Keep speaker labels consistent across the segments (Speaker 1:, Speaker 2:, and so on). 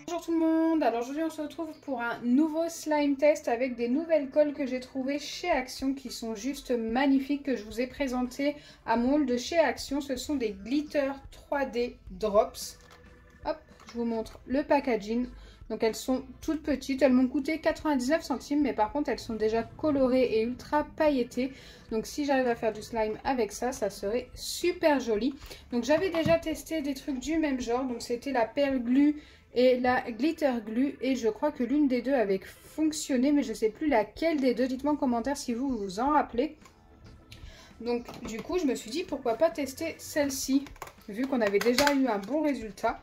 Speaker 1: Bonjour tout le monde, alors aujourd'hui on se retrouve pour un nouveau slime test avec des nouvelles colles que j'ai trouvées chez Action qui sont juste magnifiques, que je vous ai présentées à mon haul de chez Action. Ce sont des glitter 3D drops. Hop, je vous montre le packaging. Donc elles sont toutes petites, elles m'ont coûté 99 centimes, mais par contre elles sont déjà colorées et ultra pailletées. Donc si j'arrive à faire du slime avec ça, ça serait super joli. Donc j'avais déjà testé des trucs du même genre, donc c'était la perle glue et la glitter glue, et je crois que l'une des deux avait fonctionné, mais je ne sais plus laquelle des deux. Dites-moi en commentaire si vous vous en rappelez. Donc du coup je me suis dit pourquoi pas tester celle-ci, vu qu'on avait déjà eu un bon résultat.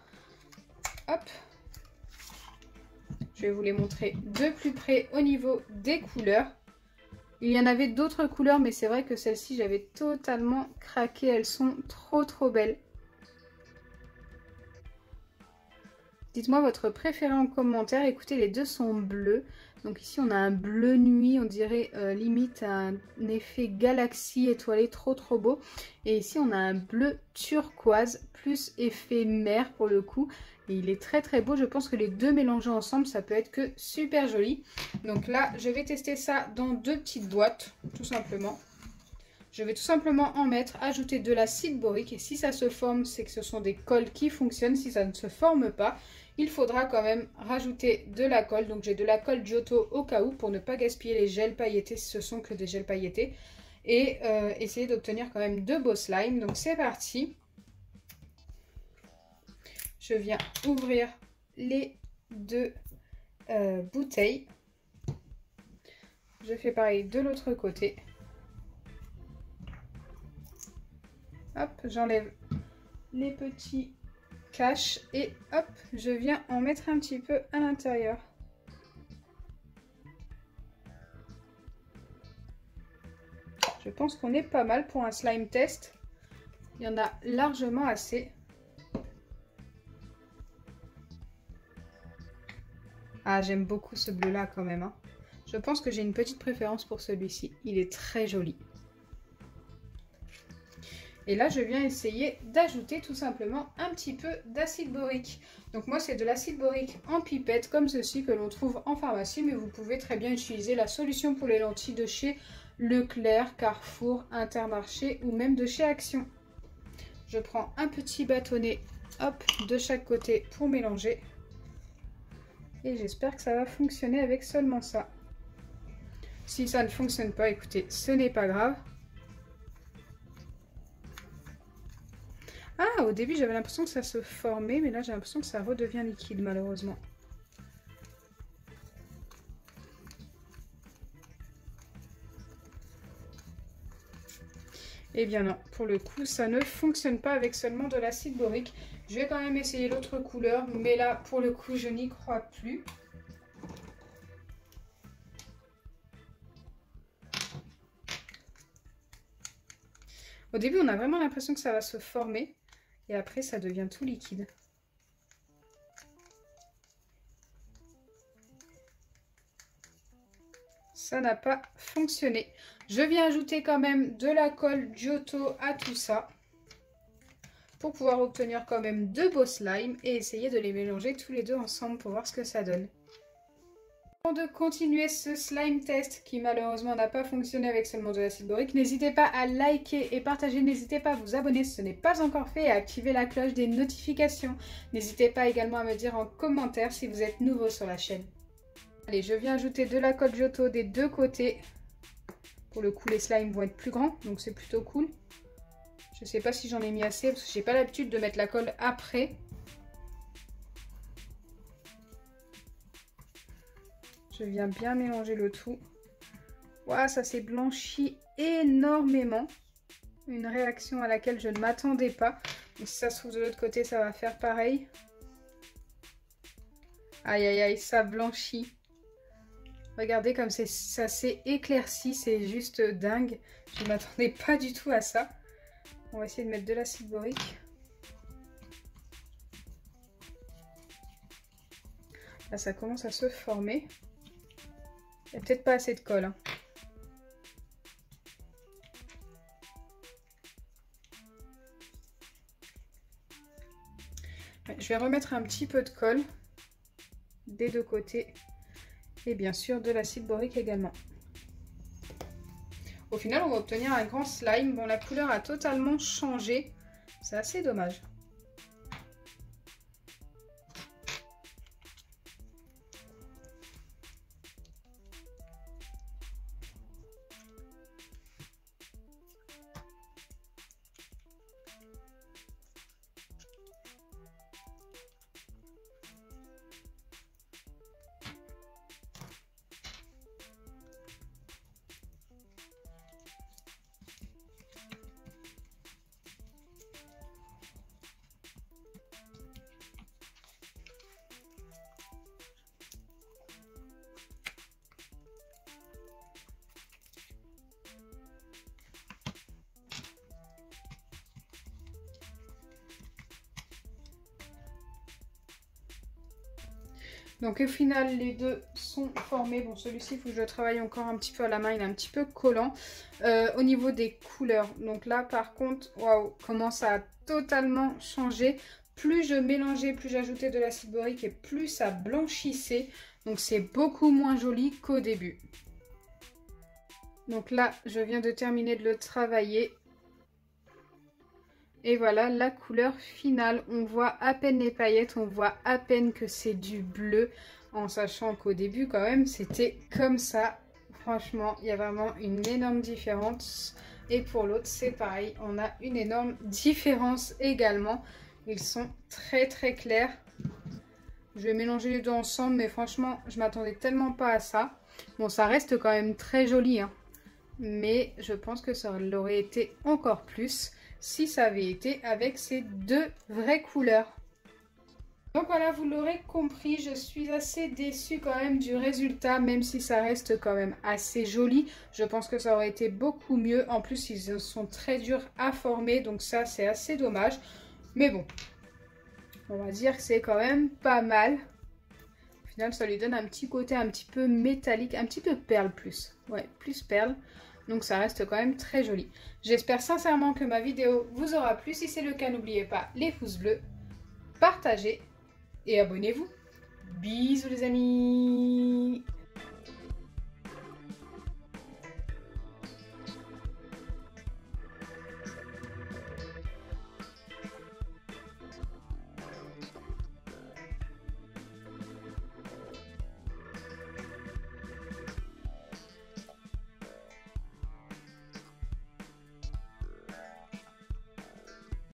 Speaker 1: Hop, je vais vous les montrer de plus près au niveau des couleurs. Il y en avait d'autres couleurs, mais c'est vrai que celles-ci j'avais totalement craqué, elles sont trop belles. Dites-moi votre préféré en commentaire. Écoutez, les deux sont bleus. Donc ici, on a un bleu nuit. On dirait limite un effet galaxie étoilée. Trop beau. Et ici, on a un bleu turquoise. Plus effet mer pour le coup. Et il est très beau. Je pense que les deux mélangés ensemble, ça peut être que super joli. Donc là, je vais tester ça dans deux petites boîtes. Tout simplement. Je vais tout simplement en mettre, ajouter de l'acide borique, et si ça se forme, c'est que ce sont des colles qui fonctionnent. Si ça ne se forme pas, il faudra quand même rajouter de la colle. Donc j'ai de la colle Giotto au cas où, pour ne pas gaspiller les gels pailletés si ce sont que des gels pailletés, et essayer d'obtenir quand même de beaux slimes. Donc c'est parti. Je viens ouvrir les deux bouteilles. Je fais pareil de l'autre côté. Hop, j'enlève les petits caches et hop, je viens en mettre un petit peu à l'intérieur. Je pense qu'on est pas mal pour un slime test. Il y en a largement assez. Ah, j'aime beaucoup ce bleu-là quand même, hein. Je pense que j'ai une petite préférence pour celui-ci. Il est très joli. Et là, je viens essayer d'ajouter tout simplement un petit peu d'acide borique. Donc moi, c'est de l'acide borique en pipette, comme ceci, que l'on trouve en pharmacie. Mais vous pouvez très bien utiliser la solution pour les lentilles de chez Leclerc, Carrefour, Intermarché ou même de chez Action. Je prends un petit bâtonnet, hop, de chaque côté pour mélanger. Et j'espère que ça va fonctionner avec seulement ça. Si ça ne fonctionne pas, écoutez, ce n'est pas grave. Ah, au début, j'avais l'impression que ça se formait, mais là, j'ai l'impression que ça redevient liquide, malheureusement. Eh bien non, pour le coup, ça ne fonctionne pas avec seulement de l'acide borique. Je vais quand même essayer l'autre couleur, mais là, pour le coup, je n'y crois plus. Au début, on a vraiment l'impression que ça va se former. Et après, ça devient tout liquide. Ça n'a pas fonctionné. Je viens ajouter quand même de la colle Giotto à tout ça, pour pouvoir obtenir quand même de beaux slimes et essayer de les mélanger tous les deux ensemble pour voir ce que ça donne. Avant de continuer ce slime test qui malheureusement n'a pas fonctionné avec seulement de l'acide borique, n'hésitez pas à liker et partager, n'hésitez pas à vous abonner si ce n'est pas encore fait et à activer la cloche des notifications. N'hésitez pas également à me dire en commentaire si vous êtes nouveau sur la chaîne. Allez, je viens ajouter de la colle Giotto des deux côtés. Pour le coup, les slimes vont être plus grands, donc c'est plutôt cool. Je ne sais pas si j'en ai mis assez, parce que j'ai pas l'habitude de mettre la colle après. Je viens bien mélanger le tout. Waouh, ça s'est blanchi énormément. Une réaction à laquelle je ne m'attendais pas. Et si ça se trouve de l'autre côté, ça va faire pareil. Aïe, aïe, aïe, ça blanchit. Regardez comme ça s'est éclairci, c'est juste dingue. Je ne m'attendais pas du tout à ça. On va essayer de mettre de l'acide borique. Là, ça commence à se former. Il n'y a peut-être pas assez de colle, hein. Je vais remettre un petit peu de colle. des deux côtés. Et bien sûr de l'acide borique également. Au final, on va obtenir un grand slime. Bon, la couleur a totalement changé. C'est assez dommage. Donc au final, les deux sont formés. Bon, celui-ci, il faut que je travaille encore un petit peu à la main. Il est un petit peu collant. Au niveau des couleurs. Donc là, par contre, waouh, comment ça a totalement changé. Plus je mélangeais, plus j'ajoutais de l'acide borique et plus ça blanchissait. Donc c'est beaucoup moins joli qu'au début. Donc là, je viens de terminer de le travailler. Et voilà la couleur finale. On voit à peine les paillettes, on voit à peine que c'est du bleu. En sachant qu'au début quand même c'était comme ça. Franchement, il y a vraiment une énorme différence. Et pour l'autre c'est pareil, on a une énorme différence également. Ils sont très très clairs. Je vais mélanger les deux ensemble, mais franchement je m'attendais tellement pas à ça. Bon, ça reste quand même très joli, hein. Mais je pense que ça l'aurait été encore plus si ça avait été avec ces deux vraies couleurs. Donc voilà, vous l'aurez compris, je suis assez déçue quand même du résultat, même si ça reste quand même assez joli. Je pense que ça aurait été beaucoup mieux. En plus, ils sont très durs à former, donc ça, c'est assez dommage. Mais bon, on va dire que c'est quand même pas mal. Au final, ça lui donne un petit côté un petit peu métallique, un petit peu perle plus. Ouais, plus perle. Donc ça reste quand même très joli. J'espère sincèrement que ma vidéo vous aura plu. Si c'est le cas, n'oubliez pas les pouces bleus, partagez et abonnez-vous. Bisous les amis!